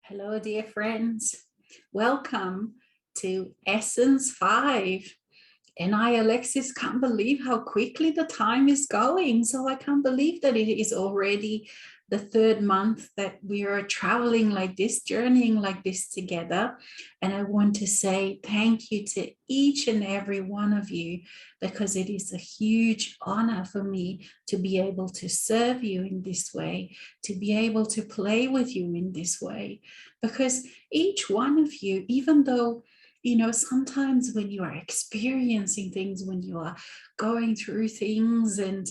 Hello, dear friends. Welcome to Essence 5. And I, Alexis, can't believe how quickly the time is going. So I can't believe that it is already the third month that we are traveling like this, journeying like this together. And I want to say thank you to each and every one of you, because it is a huge honor for me to be able to serve you in this way, to be able to play with you in this way. Because each one of you, even though sometimes when you are experiencing things, when you are going through things and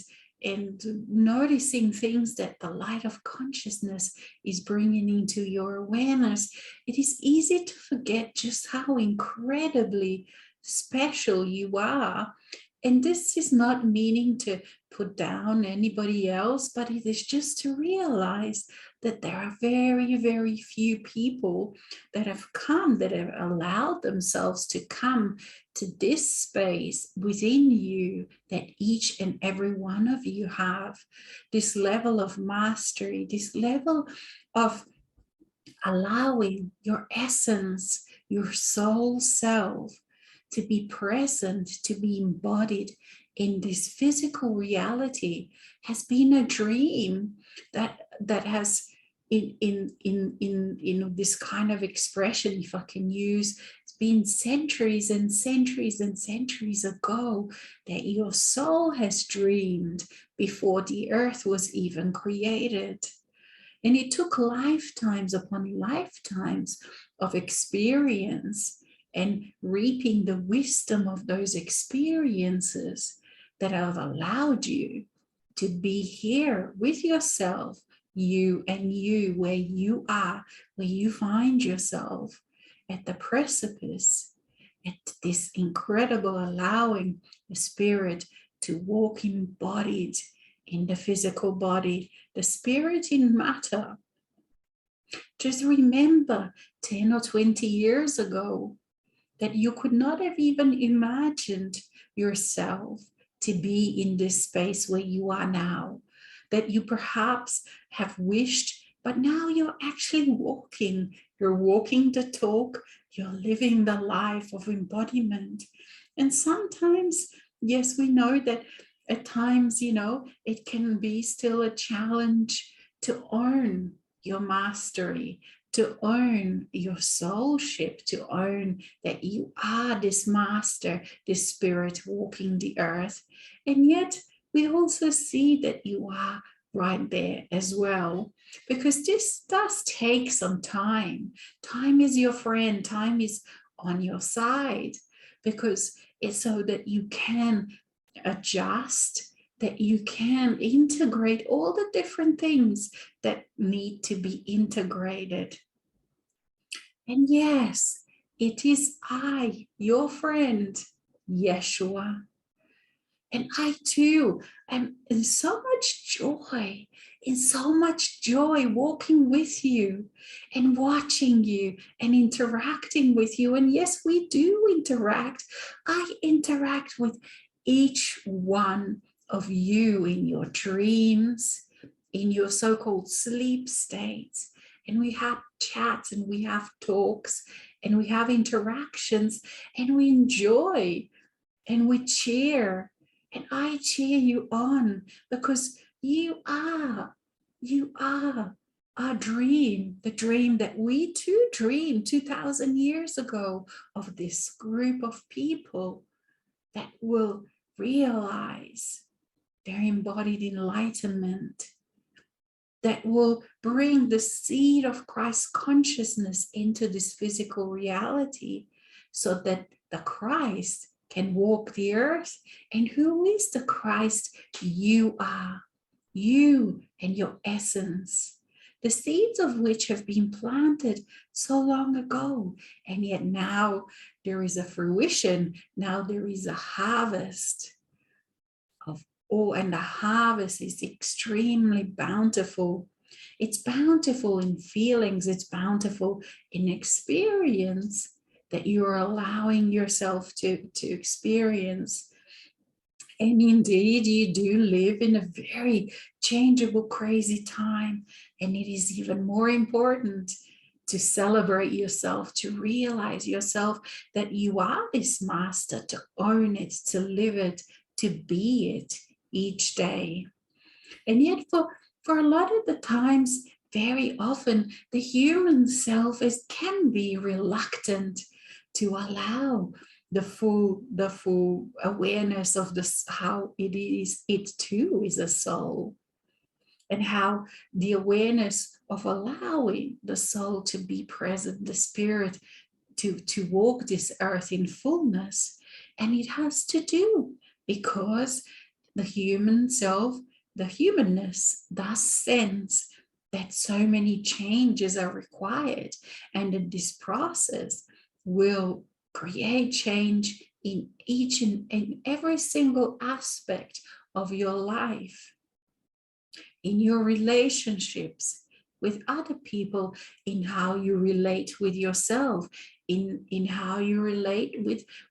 noticing things that the light of consciousness is bringing into your awareness, it is easy to forget just how incredibly special you are. And this is not meaning to put down anybody else, but it is just to realize that there are very, very few people that have come, that have allowed themselves to come to this space within you that each and every one of you have. This level of mastery, this level of allowing your essence, your soul self, to be present, to be embodied in this physical reality has been a dream that has in this kind of expression, if I can use, it's been centuries and centuries and centuries ago that your soul has dreamed before the earth was even created. And it took lifetimes upon lifetimes of experience and reaping the wisdom of those experiences that have allowed you to be here with yourself, you and you, where you are, where you find yourself at the precipice, at this incredible allowing the spirit to walk embodied in the physical body, the spirit in matter. Just remember 10 or 20 years ago that you could not have even imagined yourself to be in this space where you are now, that you perhaps have wished, but now you're actually walking. You're walking the talk, you're living the life of embodiment. And sometimes, yes, we know that at times, it can be still a challenge to own your mastery, to own your soulship, to own that you are this master, this spirit walking the earth. And yet we also see that you are right there as well, because this does take some time. Time is your friend, time is on your side, because it's so that you can adjust, that you can integrate all the different things that need to be integrated. And yes, it is I, your friend, Yeshua. And I too am in so much joy walking with you and watching you and interacting with you. And yes, we do interact. I interact with each one of you in your dreams, in your so-called sleep states. And we have chats and we have talks and we have interactions and we enjoy and we cheer. And I cheer you on, because you are our dream, the dream that we too dreamed 2,000 years ago, of this group of people that will realize their embodied enlightenment, that will bring the seed of Christ consciousness into this physical reality, so that the Christ can walk the earth. And who is the Christ? You are. You and your essence, the seeds of which have been planted so long ago. And yet now there is a fruition. Now there is a harvest of all, and the harvest is extremely bountiful. It's bountiful in feelings. It's bountiful in experience that you're allowing yourself to experience. And indeed, you do live in a very changeable, crazy time. And it is even more important to celebrate yourself, to realize yourself that you are this master, to own it, to live it, to be it each day. And yet for a lot of the times, very often, the human self can be reluctant to allow the full awareness of this, how it too is a soul, and how the awareness of allowing the soul to be present, the spirit to walk this earth in fullness. And it has to do because the human self, the humanness, thus sense that so many changes are required, and that this process will create change in each and in every single aspect of your life, in your relationships with other people, in how you relate with yourself, in how you relate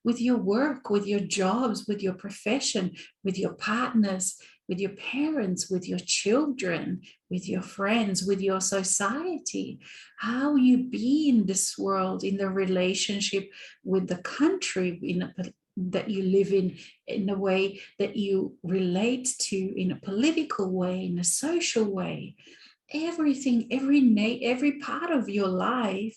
with your work, with your jobs, with your profession, with your partners, with your parents, with your children, with your friends, with your society, how you be in this world, in the relationship with the country that you live in a way that you relate to, in a political way, in a social way. Everything, every part of your life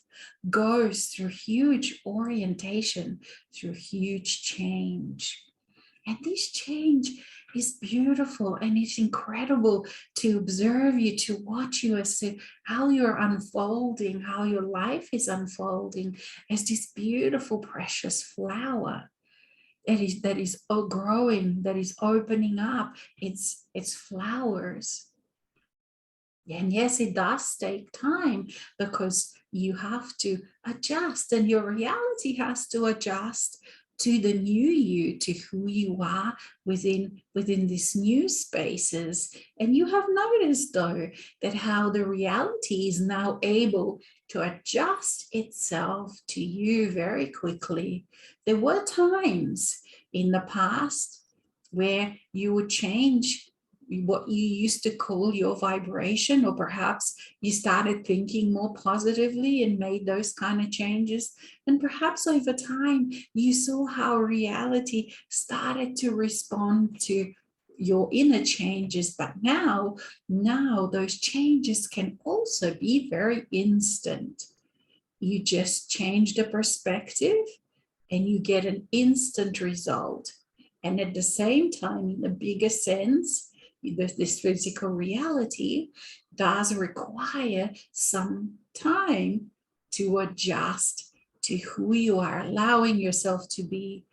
goes through huge orientation, through huge change. And this change is beautiful, and it's incredible to observe you, to watch you as to how you're unfolding, how your life is unfolding as this beautiful, precious flower that is growing, that is opening up its flowers. And yes, it does take time, because you have to adjust, and your reality has to adjust to the new you, to who you are within these new spaces. And you have noticed, though, that how the reality is now able to adjust itself to you very quickly. There were times in the past where you would change what you used to call your vibration, or perhaps you started thinking more positively and made those kind of changes. And perhaps over time, you saw how reality started to respond to your inner changes. But now those changes can also be very instant. You just change the perspective and you get an instant result. And at the same time, in the bigger sense, this physical reality does require some time to adjust to who you are, allowing yourself to be,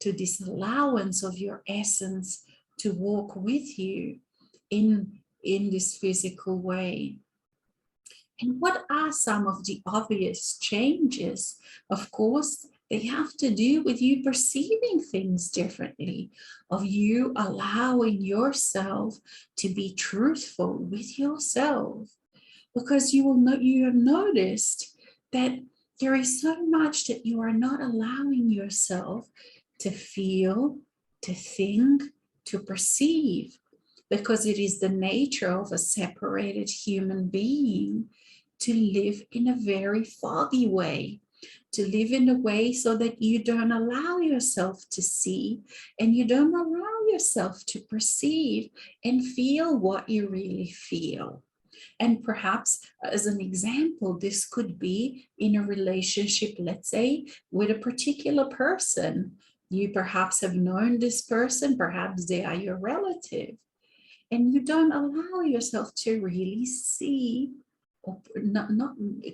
to this allowance of your essence to walk with you in this physical way. And what are some of the obvious changes? Of course, they have to do with you perceiving things differently, of you allowing yourself to be truthful with yourself. Because you have noticed that there is so much that you are not allowing yourself to feel, to think, to perceive, because it is the nature of a separated human being to live in a very foggy way, to live in a way so that you don't allow yourself to see, and you don't allow yourself to perceive and feel what you really feel. And perhaps, as an example, this could be in a relationship, let's say, with a particular person. You perhaps have known this person, perhaps they are your relative, and you don't allow yourself to really see, or not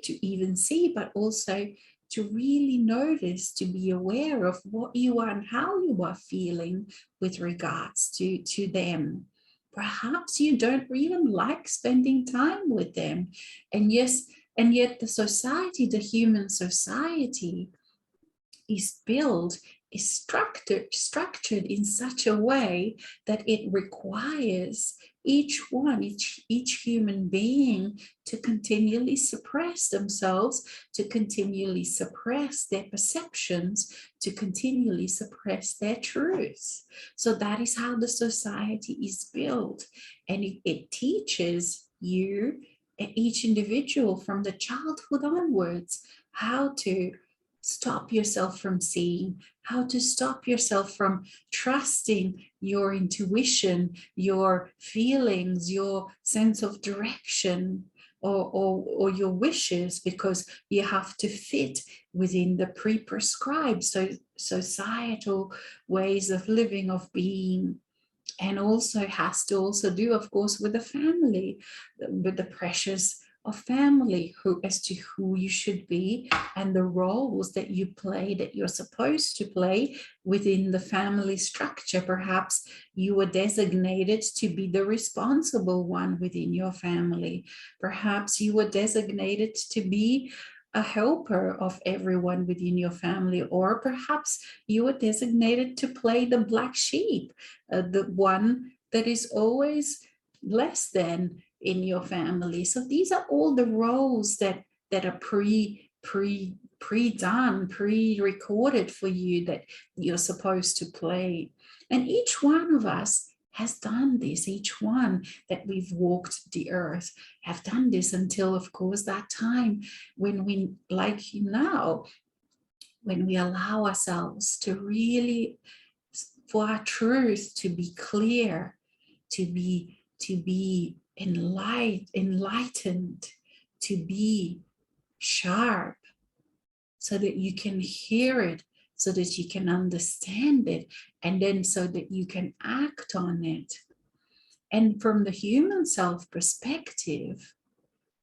to even see, but also to really notice, to be aware of what you are and how you are feeling with regards to them. Perhaps you don't even like spending time with them. And yes, and yet the society, the human society, is built, is structured in such a way that it requires each human being to continually suppress themselves, to continually suppress their perceptions, to continually suppress their truths. So that is how the society is built. And it teaches you each individual from the childhood onwards, how to stop yourself from seeing, how to stop yourself from trusting your intuition, your feelings, your sense of direction, or your wishes, because you have to fit within the pre-prescribed societal ways of living, of being. And also has to also do, of course, with the family, with the pressures of family, as to who you should be and the roles that you play, that you're supposed to play within the family structure. Perhaps you were designated to be the responsible one within your family. Perhaps you were designated to be a helper of everyone within your family, or perhaps you were designated to play the black sheep, the one that is always less than in your family. So these are all the roles that are pre-done, pre-recorded for you, that you're supposed to play. And each one of us has done this. Each one that we've walked the earth have done this, until, of course, that time when we, like now, when we allow ourselves to really, for our truth to be clear, to be enlightened, to be sharp, so that you can hear it, so that you can understand it, and then so that you can act on it. And from the human self perspective,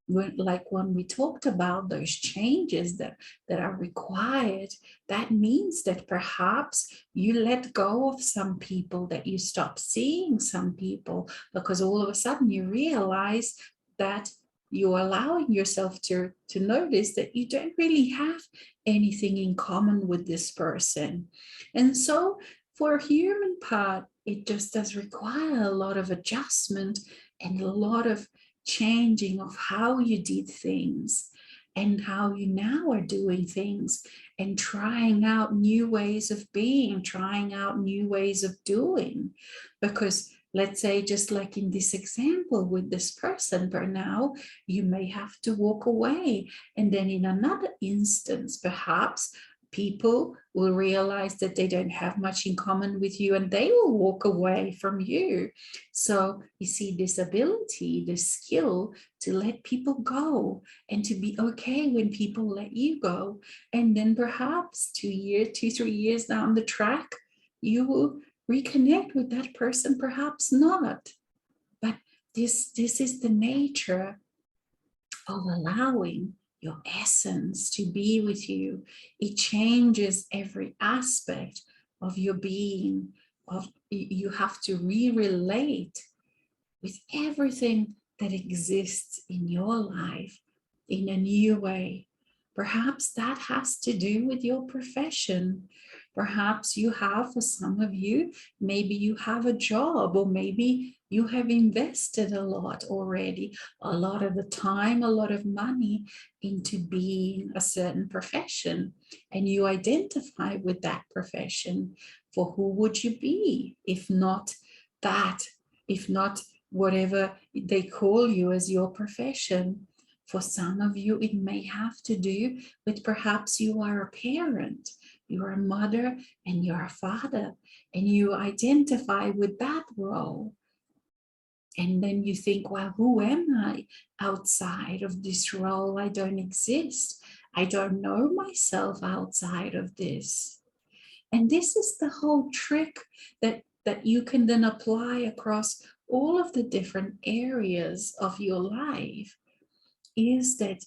like when we talked about those changes that are required, that means that perhaps you let go of some people, that you stop seeing some people, because all of a sudden you realize that you're allowing yourself to notice that you don't really have anything in common with this person. And so for a human part, it just does require a lot of adjustment and a lot of changing of how you did things and how you now are doing things, and trying out new ways of being, trying out new ways of doing. Because let's say, just like in this example with this person, for now, you may have to walk away. And then in another instance, perhaps people will realize that they don't have much in common with you, and they will walk away from you. So you see, this ability, this skill to let people go, and to be okay when people let you go. And then perhaps 2 years, 3 years down the track, you will reconnect with that person, perhaps not. But this is the nature of allowing your essence to be with you. It changes every aspect of your being. You have to re-relate with everything that exists in your life in a new way. Perhaps that has to do with your profession. Perhaps you have, for some of you, maybe you have a job, or maybe you have invested a lot already, a lot of the time, a lot of money into being a certain profession, and you identify with that profession. For who would you be if not that, if not whatever they call you as your profession? For some of you, it may have to do with perhaps you are a parent, you're a mother and you're a father, and you identify with that role. And then you think, well, who am I outside of this role? I don't exist. I don't know myself outside of this. And this is the whole trick that you can then apply across all of the different areas of your life, is that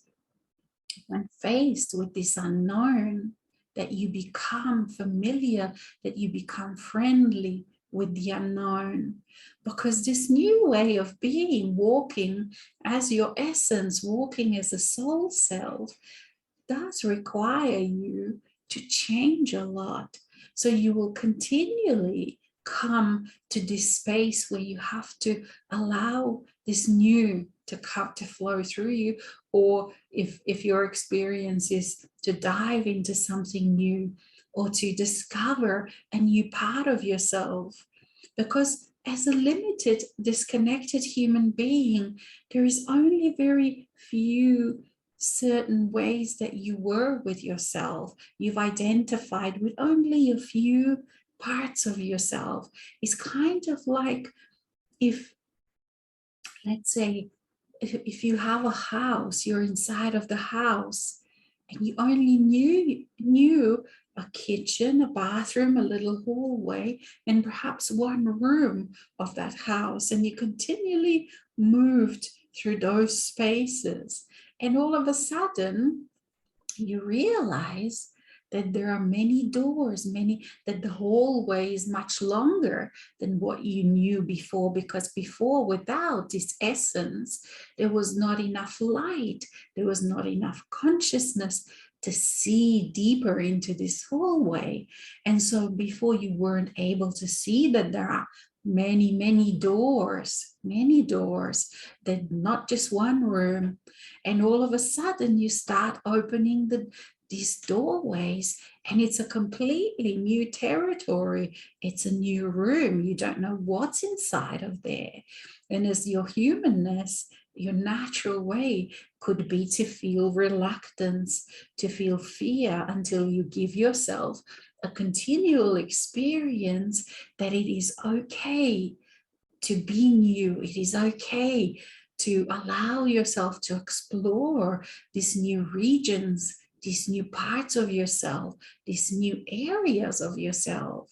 when faced with this unknown, that you become familiar, that you become friendly with the unknown. Because this new way of being, walking as your essence, walking as a soul self, does require you to change a lot. So you will continually come to this space where you have to allow this new to flow through you. Or if your experience is to dive into something new, or to discover a new part of yourself. Because as a limited, disconnected human being, there is only very few certain ways that you were with yourself. You've identified with only a few parts of yourself. It's kind of like if, let's say, if you have a house, you're inside of the house, and you only knew a kitchen, a bathroom, a little hallway, and perhaps one room of that house, and you continually moved through those spaces, and all of a sudden you realize that there are many doors, that the hallway is much longer than what you knew before, because before, without this essence, there was not enough light, there was not enough consciousness to see deeper into this hallway. And so before, you weren't able to see that there are many doors, that not just one room. And all of a sudden you start opening these doorways, and it's a completely new territory. It's a new room. You don't know what's inside of there. And as your humanness, your natural way could be to feel reluctance, to feel fear, until you give yourself a continual experience that it is okay to be new. It is okay to allow yourself to explore these new regions, these new parts of yourself, these new areas of yourself.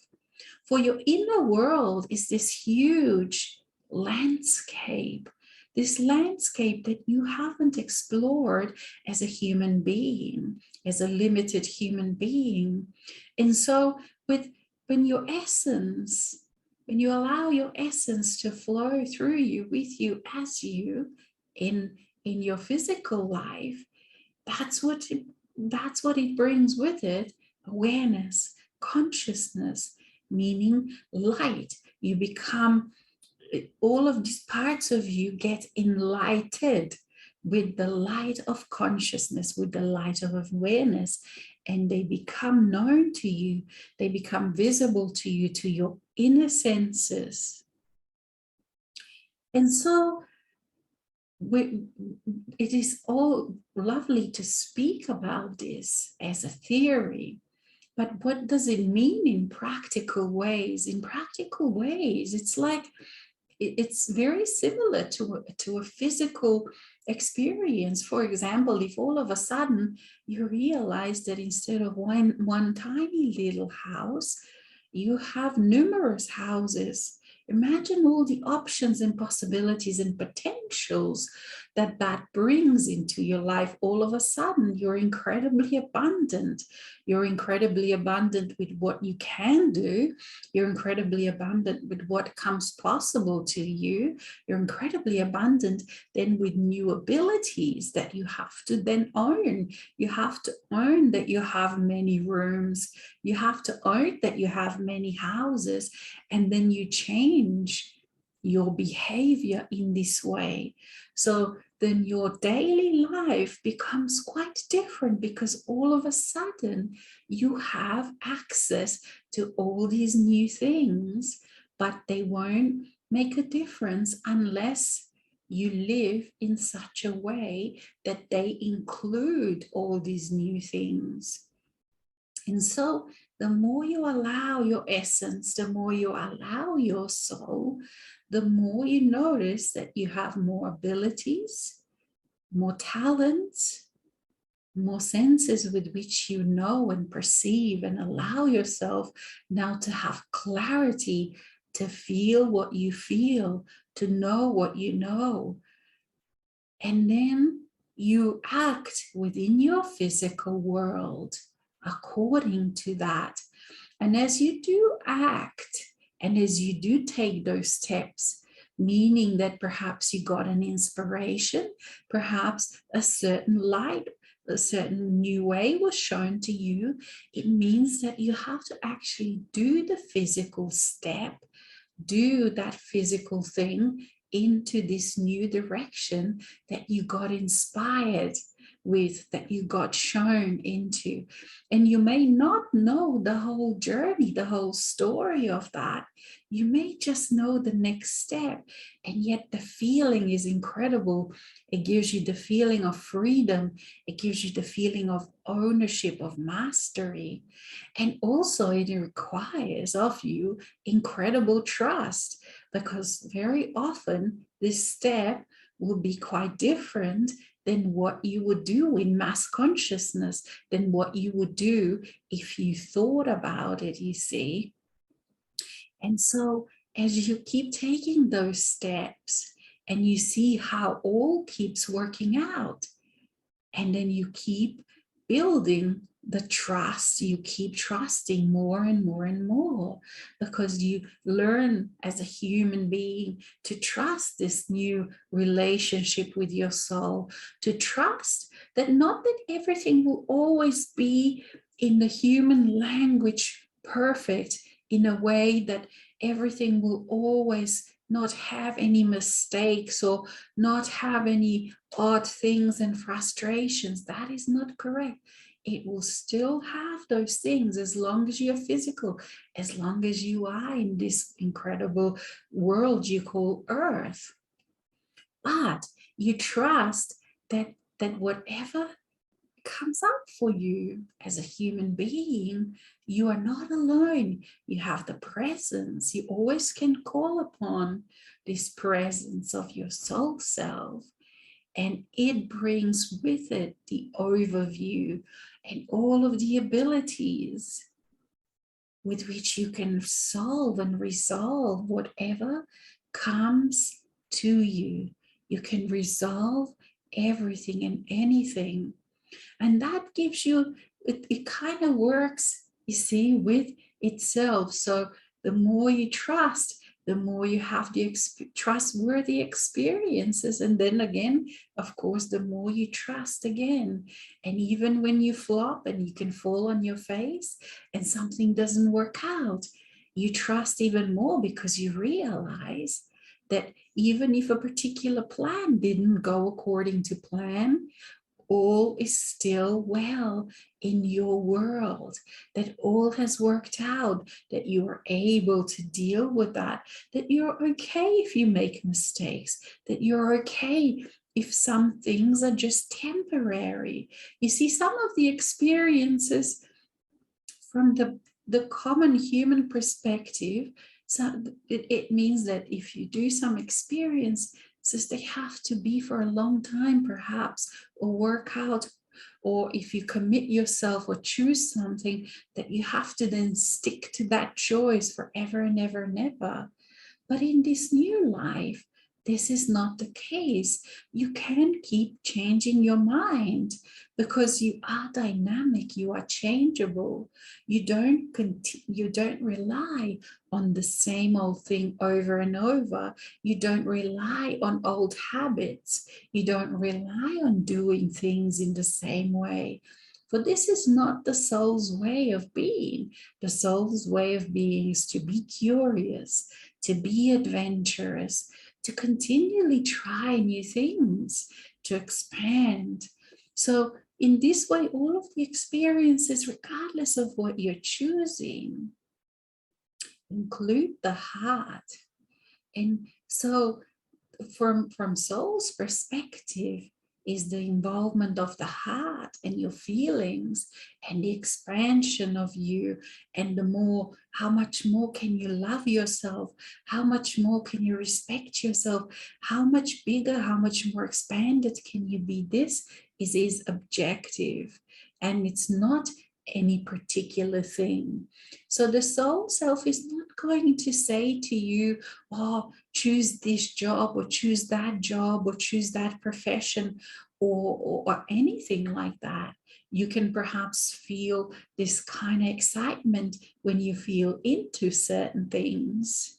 For your inner world is this huge landscape, this landscape that you haven't explored as a human being, as a limited human being. And so when your essence, when you allow your essence to flow through you, with you, as you, in your physical life, that's what it brings with it: awareness, consciousness, meaning light. You become, all of these parts of you get enlightened with the light of consciousness, with the light of awareness, and they become known to you, they become visible to you, to your inner senses. And so it is all lovely to speak about this as a theory, but what does it mean in practical ways? In practical ways, it's like, it's very similar to a physical experience. For example, if all of a sudden you realize that instead of one tiny little house, you have numerous houses. Imagine all the options and possibilities and potentials that brings into your life. All of a sudden, you're incredibly abundant. You're incredibly abundant with what you can do. You're incredibly abundant with what comes possible to you. You're incredibly abundant then with new abilities that you have to then own. You have to own that you have many rooms. You have to own that you have many houses, and then you change your behavior in this way. So then your daily life becomes quite different, because all of a sudden you have access to all these new things, but they won't make a difference unless you live in such a way that they include all these new things. And so the more you allow your essence, the more you allow your soul, the more you notice that you have more abilities, more talents, more senses with which you know and perceive, and allow yourself now to have clarity, to feel what you feel, to know what you know. And then you act within your physical world according to that. And as you do act, and as you do take those steps, meaning that perhaps you got an inspiration, perhaps a certain light, a certain new way was shown to you, it means that you have to actually do the physical step, do that physical thing into this new direction that you got inspired with, that you got shown into. And you may not know the whole journey, the whole story of that. You may just know the next step, and yet the feeling is incredible. It gives you the feeling of freedom. It gives you the feeling of ownership, of mastery. And also it requires of you incredible trust, because very often this step will be quite different than what you would do in mass consciousness, than what you would do if you thought about it, you see. And so as you keep taking those steps and you see how all keeps working out, and then you keep building the trust, you keep trusting more and more and more, because you learn as a human being to trust this new relationship with your soul, to trust that not that everything will always be in the human language perfect, in a way that everything will always not have any mistakes or not have any odd things and frustrations. That is not correct. It will still have those things as long as you're physical, as long as you are in this incredible world you call Earth. But you trust that whatever comes up for you as a human being, you are not alone. You have the presence. You always can call upon this presence of your soul self, and it brings with it the overview and all of the abilities with which you can solve and resolve whatever comes to you. You can resolve everything and anything. And that gives you, it kind of works, you see, with itself. So the more you trust, the more you have the trustworthy experiences. And then again, of course, the more you trust again. And even when you flop and you can fall on your face and something doesn't work out, you trust even more, because you realize that even if a particular plan didn't go according to plan, all is still well in your world, that all has worked out, that you are able to deal with that you're okay if you make mistakes, that you're okay if some things are just temporary. You see, some of the experiences from the common human perspective, so it means that if you do some experience, says they have to be for a long time perhaps, or work out, or if you commit yourself or choose something, that you have to then stick to that choice forever and ever and ever. But in this new life, this is not the case. You can keep changing your mind, because you are dynamic, you are changeable. You don't rely on the same old thing over and over. You don't rely on old habits. You don't rely on doing things in the same way. For this is not the soul's way of being. The soul's way of being is to be curious, to be adventurous, to continually try new things, to expand. So in this way, all of the experiences, regardless of what you're choosing, include the heart. And so from soul's perspective is the involvement of the heart and your feelings and the expansion of you, and the more, how much more can you love yourself, how much more can you respect yourself, how much bigger, how much more expanded can you be. This is objective, and it's not any particular thing. So the soul self is not going to say to you, oh, choose this job or choose that job or choose that profession or anything like that. You can perhaps feel this kind of excitement when you feel into certain things.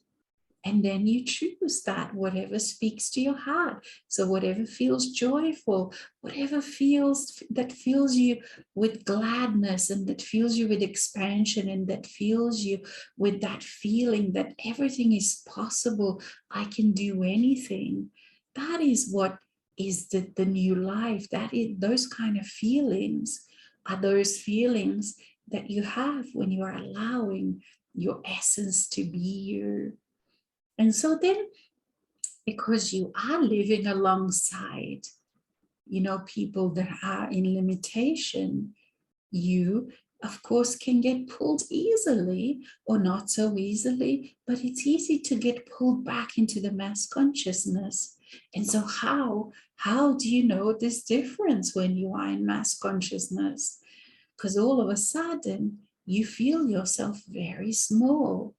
And then you choose that, whatever speaks to your heart. So whatever feels joyful, whatever feels, that fills you with gladness, and that fills you with expansion, and that fills you with that feeling that everything is possible. I can do anything. That is what is the new life. That is, those kind of feelings are those feelings that you have when you are allowing your essence to be you. And so then, because you are living alongside, people that are in limitation, you, of course, can get pulled easily or not so easily, but it's easy to get pulled back into the mass consciousness. And so how do you know this difference when you are in mass consciousness? Because all of a sudden you feel yourself very small.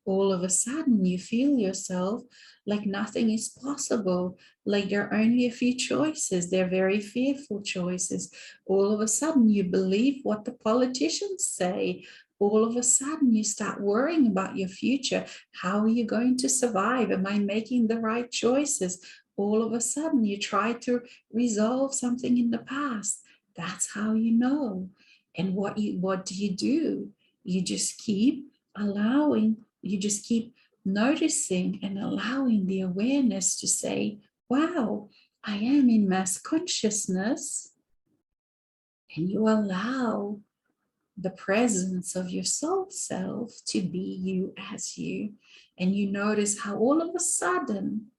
All of a sudden you feel yourself like nothing is possible, like there are only a few choices. They're very fearful choices. All of a sudden you believe what the politicians say. All of a sudden you start worrying about your future. How are you going to survive? Am I making the right choices? All of a sudden you try to resolve something in the past. That's how you know. And what do? You just keep allowing, you just keep noticing and allowing the awareness to say, wow, I am in mass consciousness. And you allow the presence of your soul self to be you as you. And you notice how all of a sudden,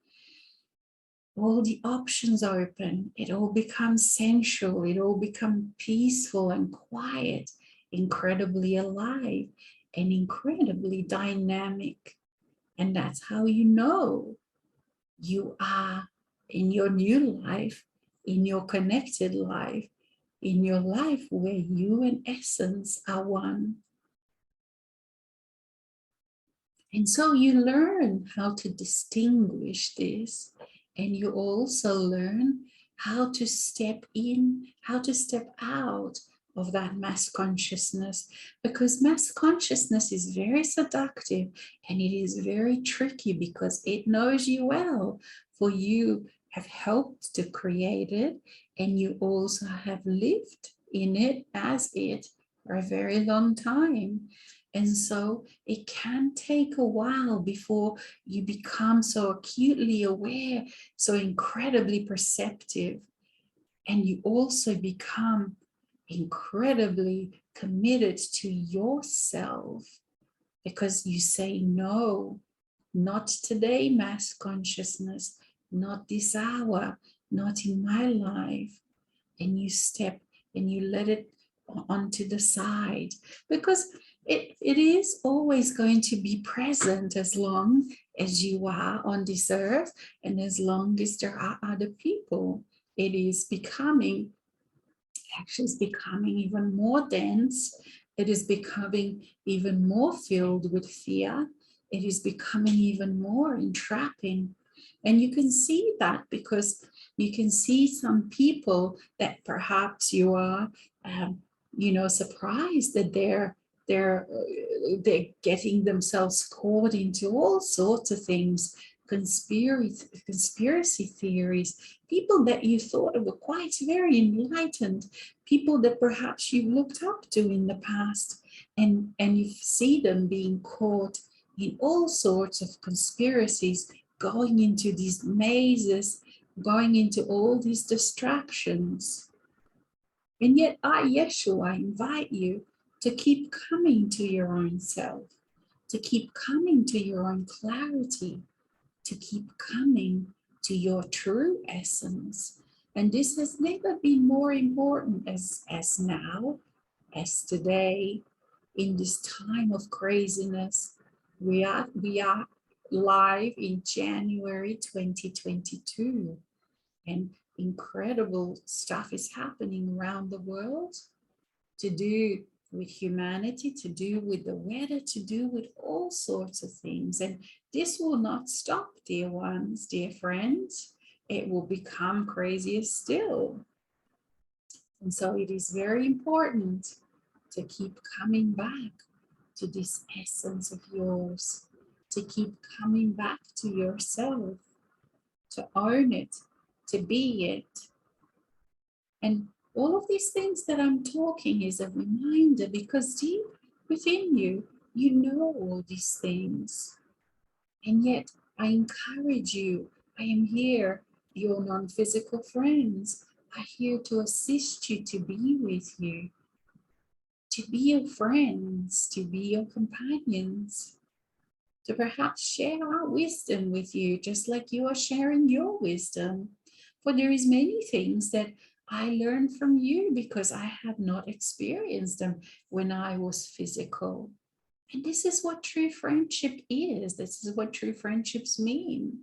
all the options open. It all becomes sensual. It all becomes peaceful and quiet, incredibly alive and incredibly dynamic. And that's how you know you are in your new life, in your connected life, in your life where you and essence are one. And so you learn how to distinguish this, and you also learn how to step in, how to step out of that mass consciousness, because mass consciousness is very seductive and it is very tricky because it knows you well, for you have helped to create it and you also have lived in it as it for a very long time. And so it can take a while before you become so acutely aware, so incredibly perceptive. And you also become incredibly committed to yourself because you say, no, not today, mass consciousness, not this hour, not in my life. And you step and you let it onto the side, because it is always going to be present as long as you are on this earth and as long as there are other people. It is becoming, actually it's becoming even more dense. It is becoming even more filled with fear. It is becoming even more entrapping. And you can see that because you can see some people that perhaps you are, surprised that they're getting themselves caught into all sorts of things, conspiracy theories, people that you thought were quite very enlightened, people that perhaps you looked up to in the past, and you see them being caught in all sorts of conspiracies, going into these mazes, going into all these distractions. And yet I, Yeshua, invite you to keep coming to your own self, to keep coming to your own clarity, to keep coming to your true essence. And this has never been more important as now, as today, in this time of craziness. We are live in January 2022, and incredible stuff is happening around the world to do with humanity, to do with the weather, to do with all sorts of things. And this will not stop, dear ones, dear friends. It will become crazier still. And so it is very important to keep coming back to this essence of yours, to keep coming back to yourself, to own it, to be it. And all of these things that I'm talking is a reminder, because deep within you, you know all these things. And yet I encourage you, I am here Your non-physical friends are here to assist you, to be with you, to be your friends, to be your companions, to perhaps share our wisdom with you, just like you are sharing your wisdom. For there is many things that I learned from you because I have not experienced them when I was physical. And this is what true friendship is. This is what true friendships mean.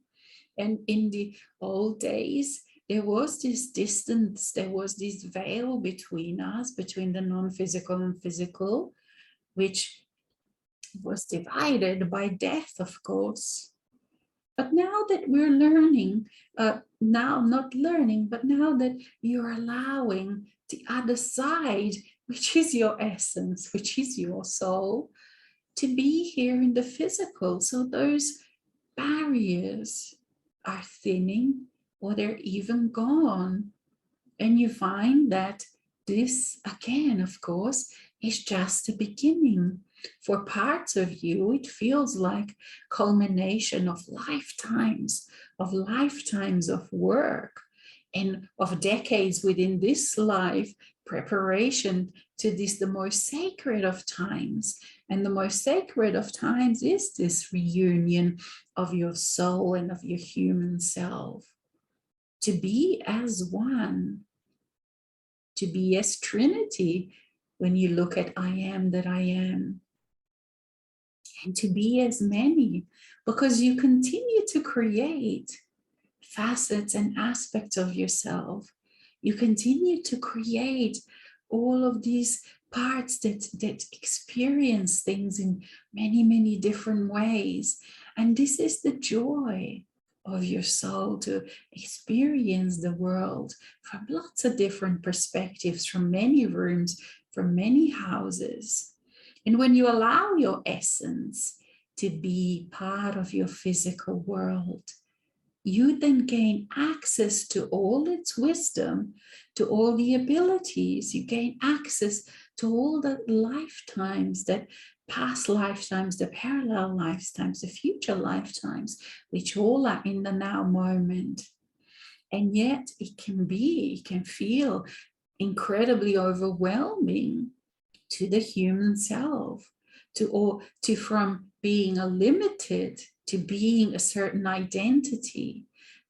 And in the old days, there was this distance, there was this veil between us, between the non-physical and physical, which was divided by death, of course. But now that we're learning, now not learning, but now that you're allowing the other side, which is your essence, which is your soul, to be here in the physical. So those barriers are thinning or they're even gone. And you find that this, again, of course, is just the beginning. For parts of you, it feels like culmination of lifetimes of work and of decades within this life, preparation to this, the most sacred of times. And the most sacred of times is this reunion of your soul and of your human self. To be as one, to be as Trinity when you look at I am that I am. And to be as many, because you continue to create facets and aspects of yourself. You continue to create all of these parts that experience things in many, many different ways. And this is the joy of your soul, to experience the world from lots of different perspectives, from many rooms, from many houses. And when you allow your essence to be part of your physical world, you then gain access to all its wisdom, to all the abilities. You gain access to all the lifetimes, that past lifetimes, the parallel lifetimes, the future lifetimes, which all are in the now moment. And yet it can feel incredibly overwhelming to the human self, to from being a limited to being a certain identity,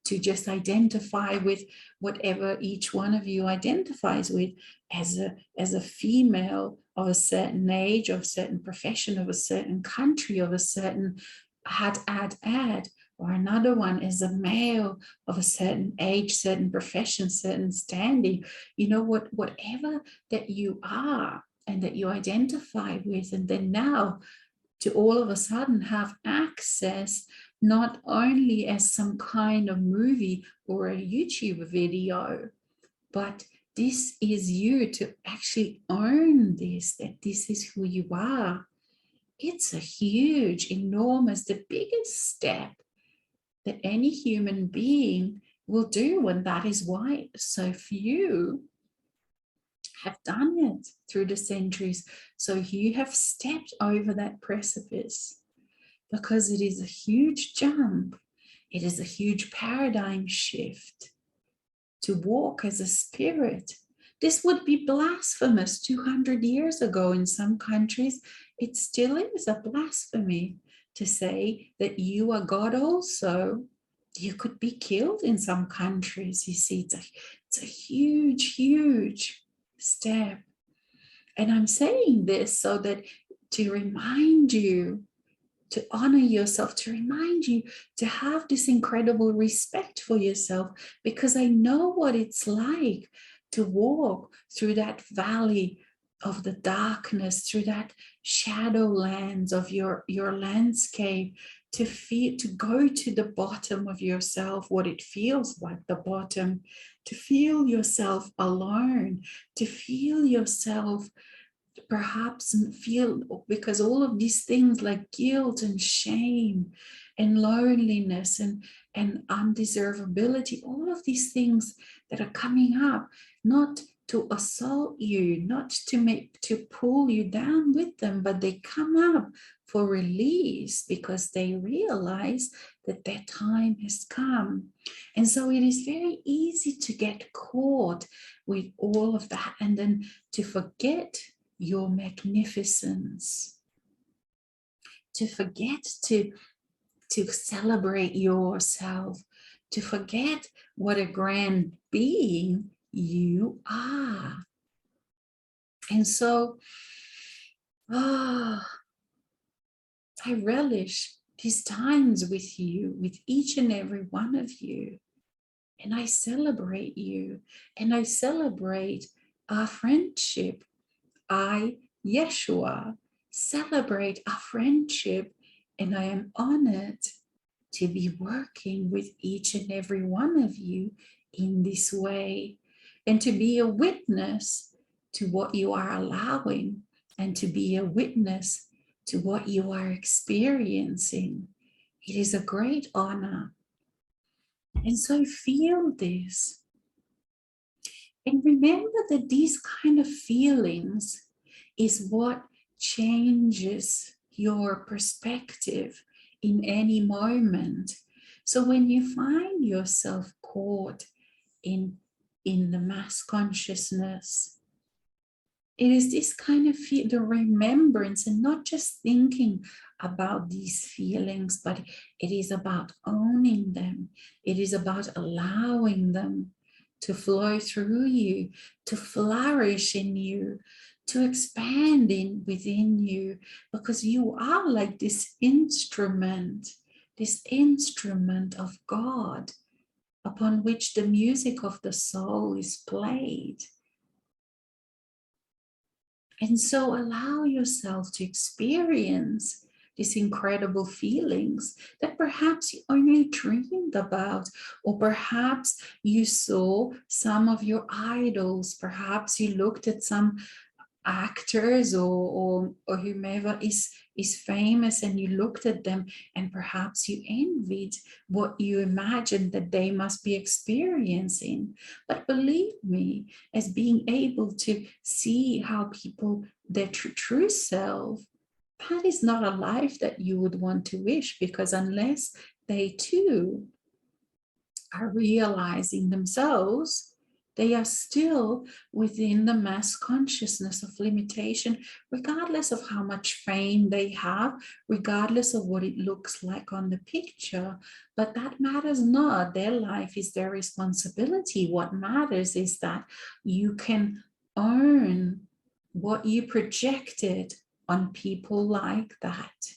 to just identify with whatever each one of you identifies with as a female of a certain age, of a certain profession, of a certain country, of a certain add, or another one is a male of a certain age, certain profession, certain standing, whatever that you are and that you identify with. And then now to all of a sudden have access, not only as some kind of movie or a YouTube video, but this is you, to actually own this, that this is who you are. It's a huge, enormous, the biggest step that any human being will do. And that is why so few have done it through the centuries. So you have stepped over that precipice, because it is a huge jump. It is a huge paradigm shift to walk as a spirit. This would be blasphemous 200 years ago in some countries. It still is a blasphemy to say that you are God also. You could be killed in some countries. You see, it's a huge, huge step. And I'm saying this so that to remind you to honor yourself, to remind you to have this incredible respect for yourself, because I know what it's like to walk through that valley of the darkness, through that shadowlands of your landscape, to feel, to go to the bottom of yourself, what it feels like the bottom, to feel yourself alone, to feel yourself perhaps feel, because all of these things like guilt and shame and loneliness and undeservability, all of these things that are coming up, not to assault you, not to pull you down with them, but they come up for release because they realize that that time has come. And so it is very easy to get caught with all of that and then to forget your magnificence, to forget to celebrate yourself, to forget what a grand being you are. And so, I relish these times with you, with each and every one of you. And I celebrate you, and I celebrate our friendship. I, Yeshua, celebrate our friendship, and I am honored to be working with each and every one of you in this way, and to be a witness to what you are allowing, and to be a witness to what you are experiencing. It is a great honor. And so feel this. And remember that these kind of feelings is what changes your perspective in any moment. So when you find yourself caught in the mass consciousness, it is this kind of the remembrance, and not just thinking about these feelings, but it is about owning them. It is about allowing them to flow through you, to flourish in you, to expand within you, because you are like this instrument of God upon which the music of the soul is played. And so allow yourself to experience these incredible feelings that perhaps you only dreamed about, or perhaps you saw some of your idols, perhaps you looked at some actors or whomever is famous, and you looked at them and perhaps you envied what you imagined that they must be experiencing. But believe me, as being able to see how people, their true self, that is not a life that you would want to wish, because unless they too are realizing themselves, they are still within the mass consciousness of limitation, regardless of how much fame they have, regardless of what it looks like on the picture. But that matters not. Their life is their responsibility. What matters is that you can earn what you projected on people like that.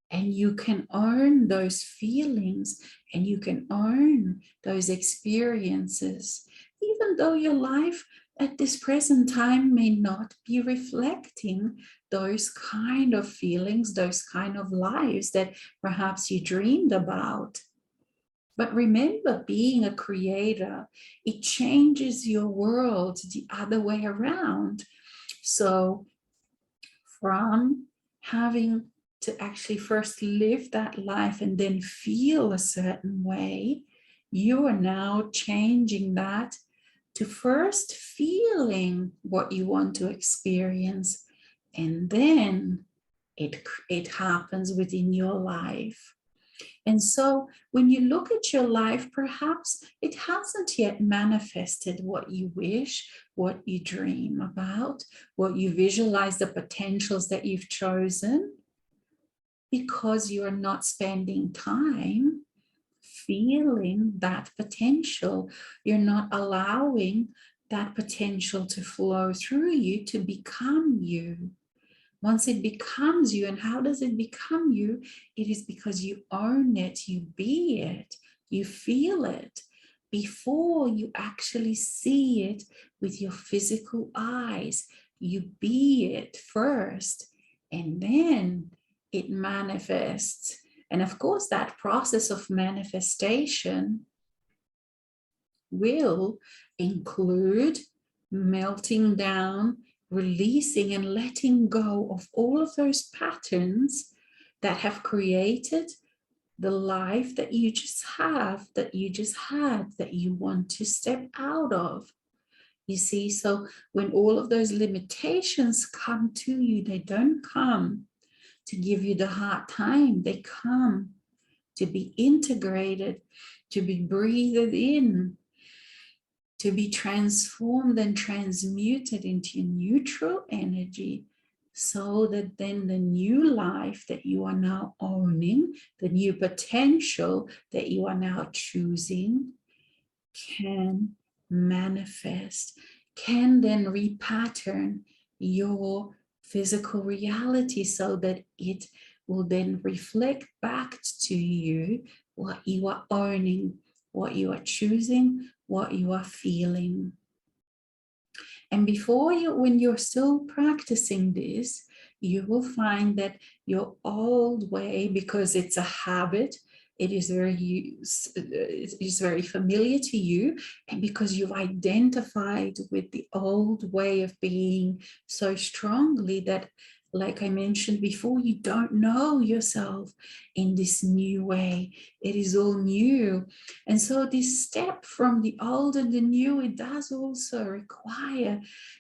And you can earn those feelings, and you can earn those experiences, even though your life at this present time may not be reflecting those kind of feelings, those kind of lives that perhaps you dreamed about. But remember, being a creator, it changes your world the other way around. So from having to actually first live that life and then feel a certain way, you are now changing that to first feeling what you want to experience, and then it happens within your life. And so when you look at your life, perhaps it hasn't yet manifested what you wish, what you dream about, what you visualize, the potentials that you've chosen, because you are not spending time feeling that potential. You're not allowing that potential to flow through you to become you. Once it becomes you, and how does it become you? It is because you own it, you be it, you feel it before you actually see it with your physical eyes. You be it first, and then it manifests. And of course, that process of manifestation will include melting down, releasing and letting go of all of those patterns that have created the life that you just have, that you just had, that you want to step out of. You see, so when all of those limitations come to you, they don't come to give you the hard time. They come to be integrated, to be breathed in, to be transformed and transmuted into neutral energy, so that then the new life that you are now owning, the new potential that you are now choosing, can manifest, can then repattern your physical reality, so that it will then reflect back to you what you are owning, what you are choosing, what you are feeling. And when you're still practicing this, you will find that your old way, because it's a habit, it is very familiar to you, and because you've identified with the old way of being so strongly that, like I mentioned before, you don't know yourself in this new way. It is all new. And so this step from the old and the new, it does also require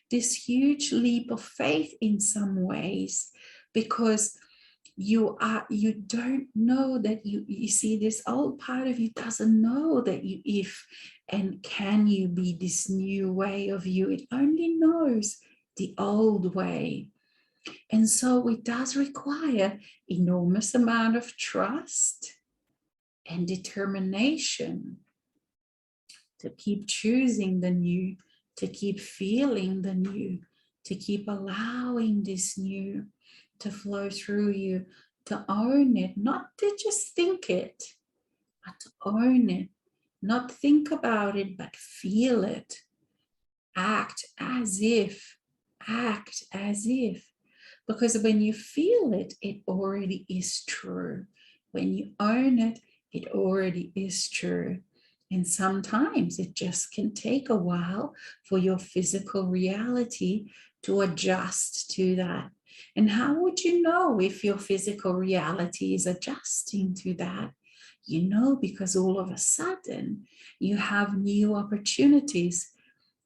this huge leap of faith in some ways, because you don't know that you see, this old part of you doesn't know that you if and can you be this new way of you. It only knows the old way. And so it does require enormous amount of trust and determination to keep choosing the new, to keep feeling the new, to keep allowing this new to flow through you, to own it, not to just think it, but to own it, not think about it, but feel it. Act as if, because when you feel it, it already is true. When you own it, it already is true. And sometimes it just can take a while for your physical reality to adjust to that. And how would you know if your physical reality is adjusting to that? You know, because all of a sudden you have new opportunities.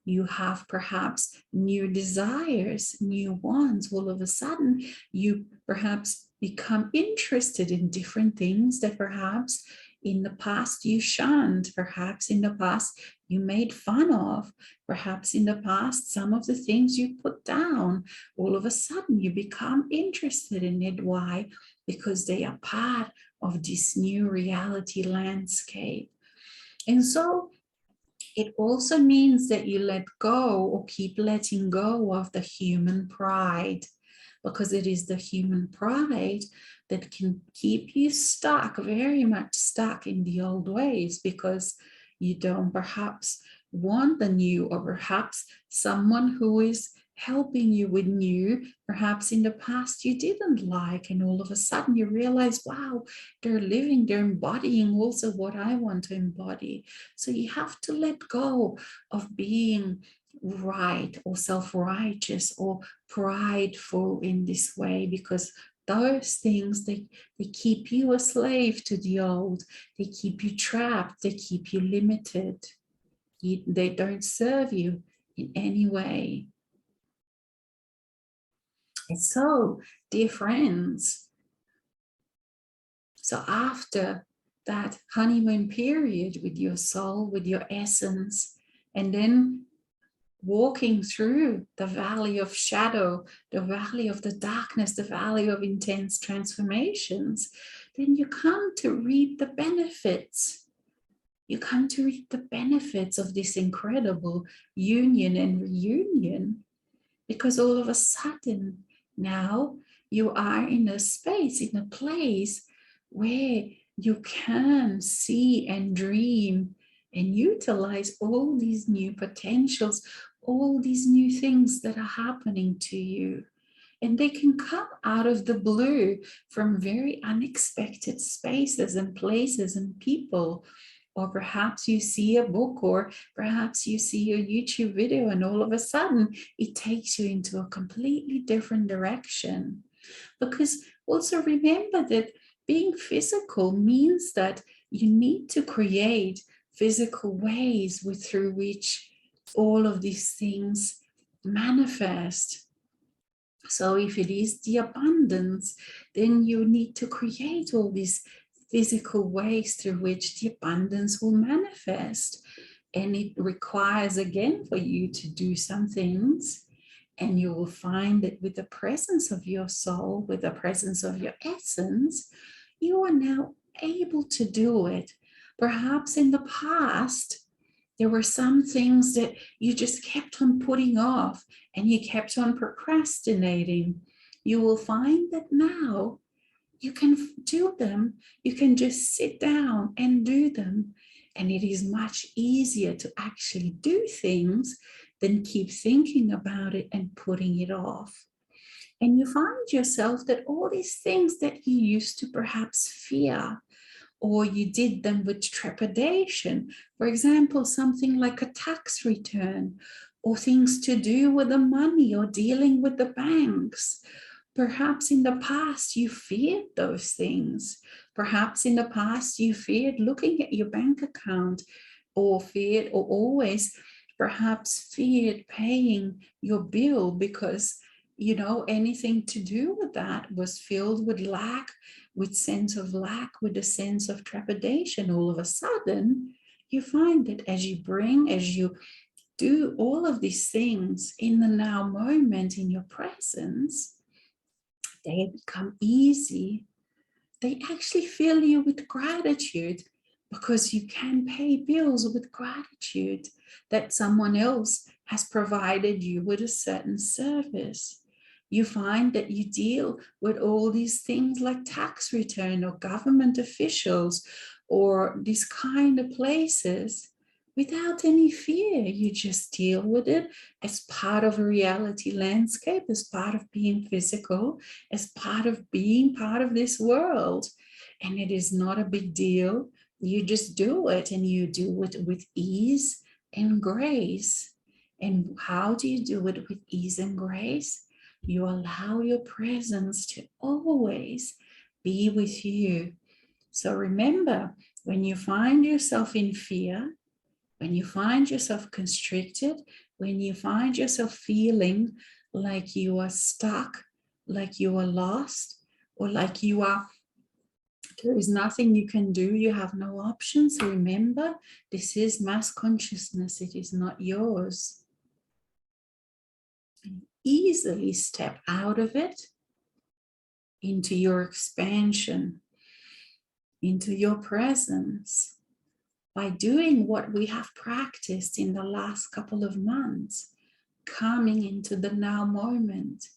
You have perhaps new desires, new wants. All of a sudden, you perhaps become interested in different things that perhaps in the past you shunned, perhaps in the past you made fun of, perhaps in the past some of the things you put down. All of a sudden, you become interested in it. Why? Because they are part of this new reality landscape. And so, it also means that you let go, or keep letting go of, the human pride, because it is the human pride that can keep you stuck, very much stuck in the old ways, because you don't perhaps want the new, or perhaps someone who is helping you with new, perhaps in the past you didn't like, and all of a sudden you realize, wow, they're embodying also what I want to embody. So you have to let go of being right or self-righteous or prideful in this way, because those things, they keep you a slave to the old. They keep you trapped. They keep you limited. They don't serve you in any way. And so, dear friends, so after that honeymoon period with your soul, with your essence, and then walking through the valley of shadow, the valley of the darkness, the valley of intense transformations, then you come to reap the benefits. You come to reap the benefits of this incredible union and reunion, because all of a sudden now you are in a space, in a place where you can see and dream and utilize all these new potentials, all these new things that are happening to you. And they can come out of the blue from very unexpected spaces and places and people. Or perhaps you see a book, or perhaps you see a YouTube video, and all of a sudden it takes you into a completely different direction. Because also remember that being physical means that you need to create physical ways through which all of these things manifest. So if it is the abundance, then you need to create all these physical ways through which the abundance will manifest. And it requires, again, for you to do some things. And you will find that with the presence of your soul, with the presence of your essence, you are now able to do it. Perhaps in the past, there were some things that you just kept on putting off and you kept on procrastinating. You will find that now you can do them. You can just sit down and do them. And it is much easier to actually do things than keep thinking about it and putting it off. And you find yourself that all these things that you used to perhaps fear, or you did them with trepidation. For example, something like a tax return, or things to do with the money or dealing with the banks. Perhaps in the past you feared those things. Perhaps in the past you feared looking at your bank account, or feared, or always perhaps feared paying your bill because, you know, anything to do with that was filled with lack, with sense of lack, with a sense of trepidation. All of a sudden, you find that as you do all of these things in the now moment, in your presence, they become easy. They actually fill you with gratitude, because you can pay bills with gratitude that someone else has provided you with a certain service. You find that you deal with all these things like tax return or government officials or these kind of places without any fear. You just deal with it as part of a reality landscape, as part of being physical, as part of being part of this world. And it is not a big deal. You just do it, and you do it with ease and grace. And how do you do it with ease and grace? You allow your presence to always be with you. So remember, when you find yourself in fear, when you find yourself constricted, when you find yourself feeling like you are stuck, like you are lost, or like there is nothing you can do, you have no options. Remember, this is mass consciousness, it is not yours. And easily step out of it into your expansion, into your presence, by doing what we have practiced in the last couple of months, coming into the now moment.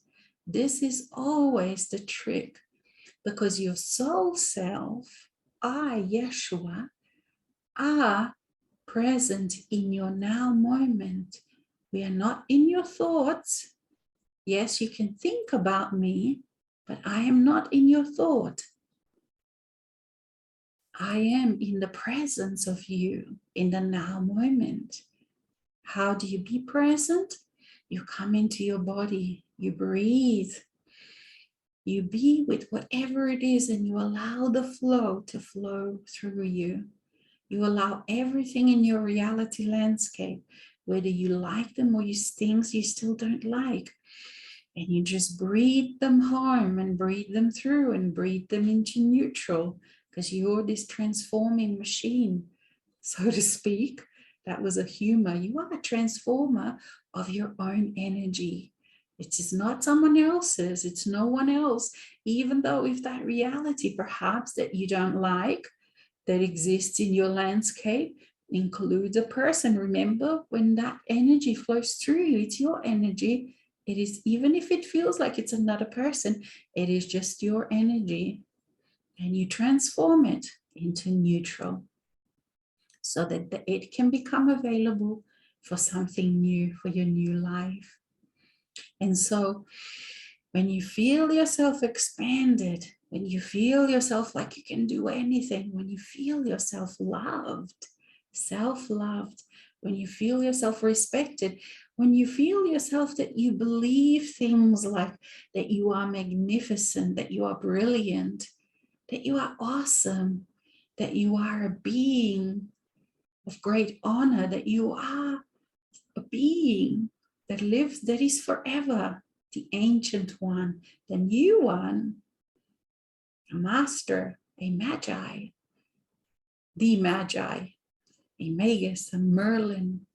This is always the trick, because your soul self, I, Yeshua, are present in your now moment. We are not in your thoughts. Yes, you can think about me, but I am not in your thought. I am in the presence of you in the now moment. How do you be present? You come into your body, you breathe, you be with whatever it is, and you allow the flow to flow through you. You allow everything in your reality landscape, whether you like them or things you still don't like, and you just breathe them home and breathe them through and breathe them into neutral, because you're this transforming machine, so to speak. That was a humor. You are a transformer of your own energy. It is not someone else's. It's no one else. Even though if that reality perhaps that you don't like, that exists in your landscape, includes a person. Remember, when that energy flows through you, it's your energy. It is, even if it feels like it's another person, it is just your energy. And you transform it into neutral, so that it can become available for something new, for your new life. And so when you feel yourself expanded, when you feel yourself like you can do anything, when you feel yourself loved, self-loved, when you feel yourself respected, when you feel yourself that you believe things like that you are magnificent, that you are brilliant, that you are awesome, that you are a being of great honor, that you are a being that lives, that is forever, the ancient one, the new one, a master, a magi, the magi, a magus, a Merlin,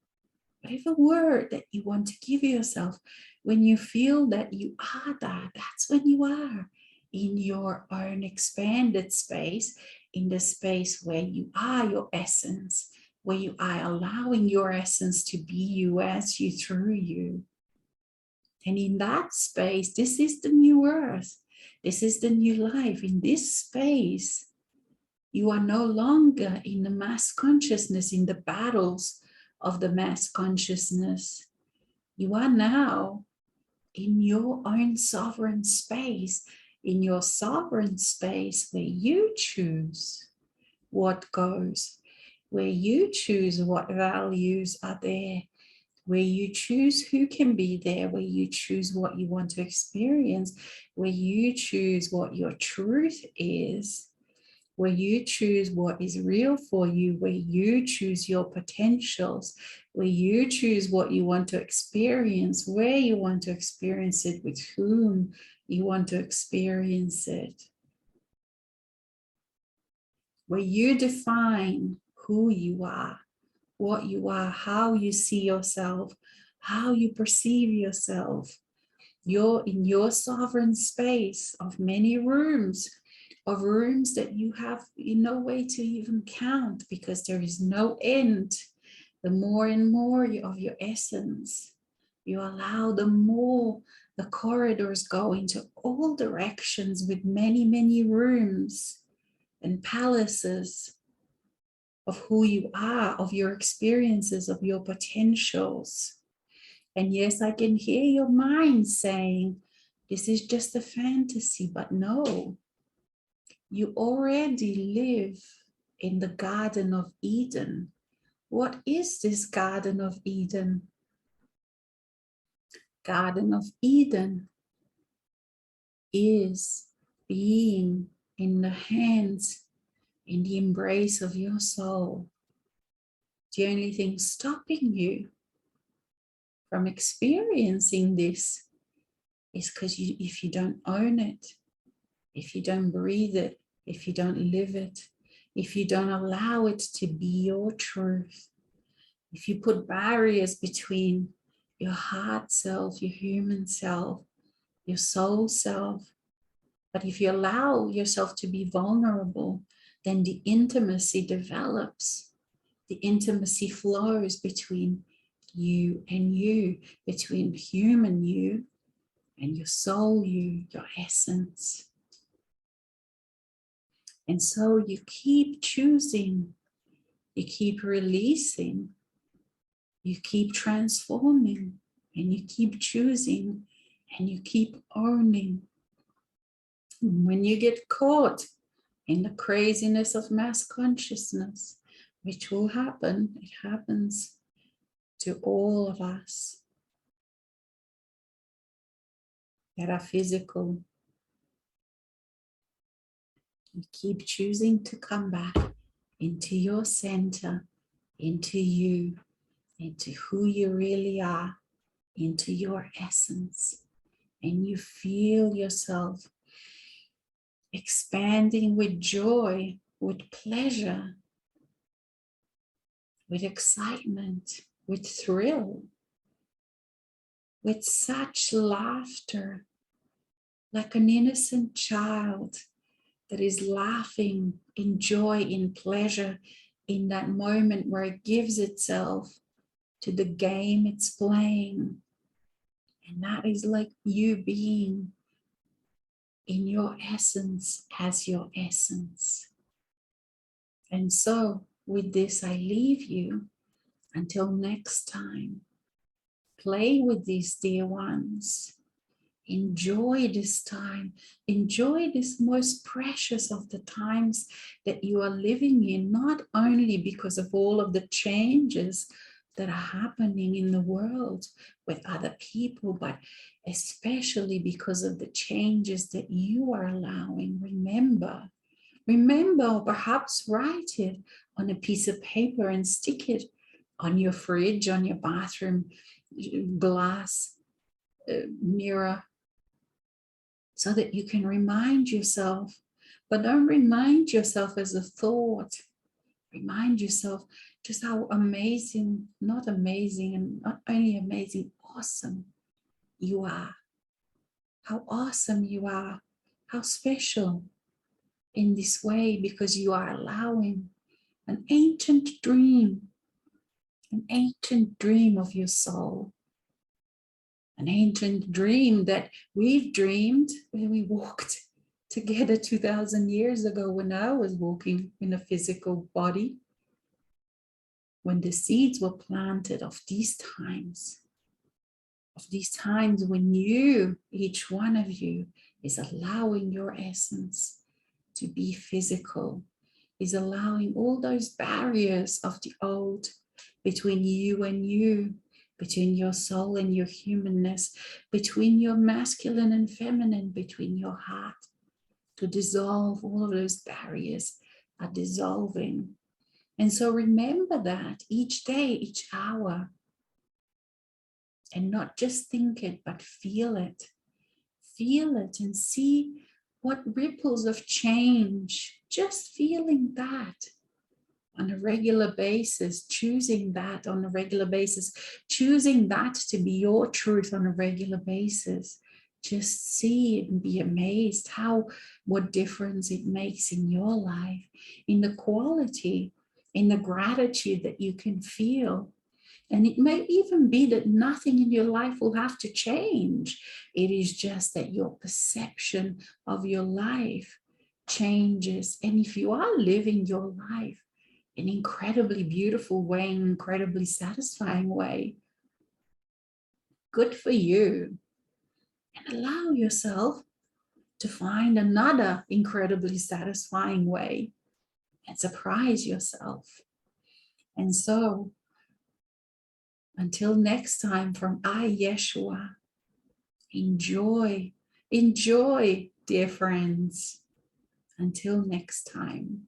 whatever word that you want to give yourself. When you feel that you are that, that's when you are in your own expanded space, in the space where you are your essence, where you are allowing your essence to be you, as you, through you. And in that space, this is the new earth. This is the new life. In this space, you are no longer in the mass consciousness, in the battles of the mass consciousness. You are now in your own sovereign space, in your sovereign space where you choose what goes, where you choose what values are there, where you choose who can be there, where you choose what you want to experience, where you choose what your truth is, where you choose what is real for you, where you choose your potentials, where you choose what you want to experience, where you want to experience it, with whom you want to experience it, where you define who you are, what you are, how you see yourself, how you perceive yourself. You're in your sovereign space of many rooms, of rooms that you have no way to even count, because there is no end. The more and more of your essence you allow, the more the corridors go into all directions, with many, many rooms and palaces of who you are, of your experiences, of your potentials. And yes, I can hear your mind saying, this is just a fantasy, but no, you already live in the Garden of Eden. What is this Garden of Eden? Garden of Eden is being in the hands, in the embrace of your soul. The only thing stopping you from experiencing this is because if you don't own it, if you don't breathe it, if you don't live it, if you don't allow it to be your truth, if you put barriers between your heart self, your human self, your soul self, but if you allow yourself to be vulnerable, then the intimacy develops. The intimacy flows between you and you, between human you and your soul you, your essence. And so you keep choosing, you keep releasing, you keep transforming, and you keep choosing, and you keep owning. When you get caught in the craziness of mass consciousness, which will happen, it happens to all of us that are physical. You keep choosing to come back into your center, into you, into who you really are, into your essence. And you feel yourself expanding with joy, with pleasure, with excitement, with thrill, with such laughter, like an innocent child that is laughing in joy, in pleasure, in that moment where it gives itself to the game it's playing. And that is like you being in your essence as your essence. And so with this, I leave you until next time. Play with these dear ones. Enjoy this time. Enjoy this most precious of the times that you are living in, not only because of all of the changes that are happening in the world with other people, but especially because of the changes that you are allowing. Remember, or perhaps write it on a piece of paper and stick it on your fridge, on your bathroom glass mirror, so that you can remind yourself But don't remind yourself as a thought. Remind yourself just how amazing, not amazing, and not only amazing, awesome you are. How awesome you are. How special in this way, because you are allowing an ancient dream of your soul, an ancient dream that we've dreamed when we walked together 2,000 years ago, when I was walking in a physical body, when the seeds were planted of these times when you, each one of you, is allowing your essence to be physical, is allowing all those barriers of the old between you and you, between your soul and your humanness, between your masculine and feminine, between your heart, to dissolve. All of those barriers are dissolving. And so remember that each day, each hour, and not just think it, but feel it. Feel it and see what ripples of change, just feeling that on a regular basis, choosing that on a regular basis, choosing that to be your truth on a regular basis. Just see it and be amazed what difference it makes in your life, in the quality, in the gratitude that you can feel. And it may even be that nothing in your life will have to change. It is just that your perception of your life changes. And if you are living your life in an incredibly beautiful way, an incredibly satisfying way, good for you. And allow yourself to find another incredibly satisfying way and surprise yourself. And so, until next time, from I, Yeshua, enjoy, dear friends. Until next time.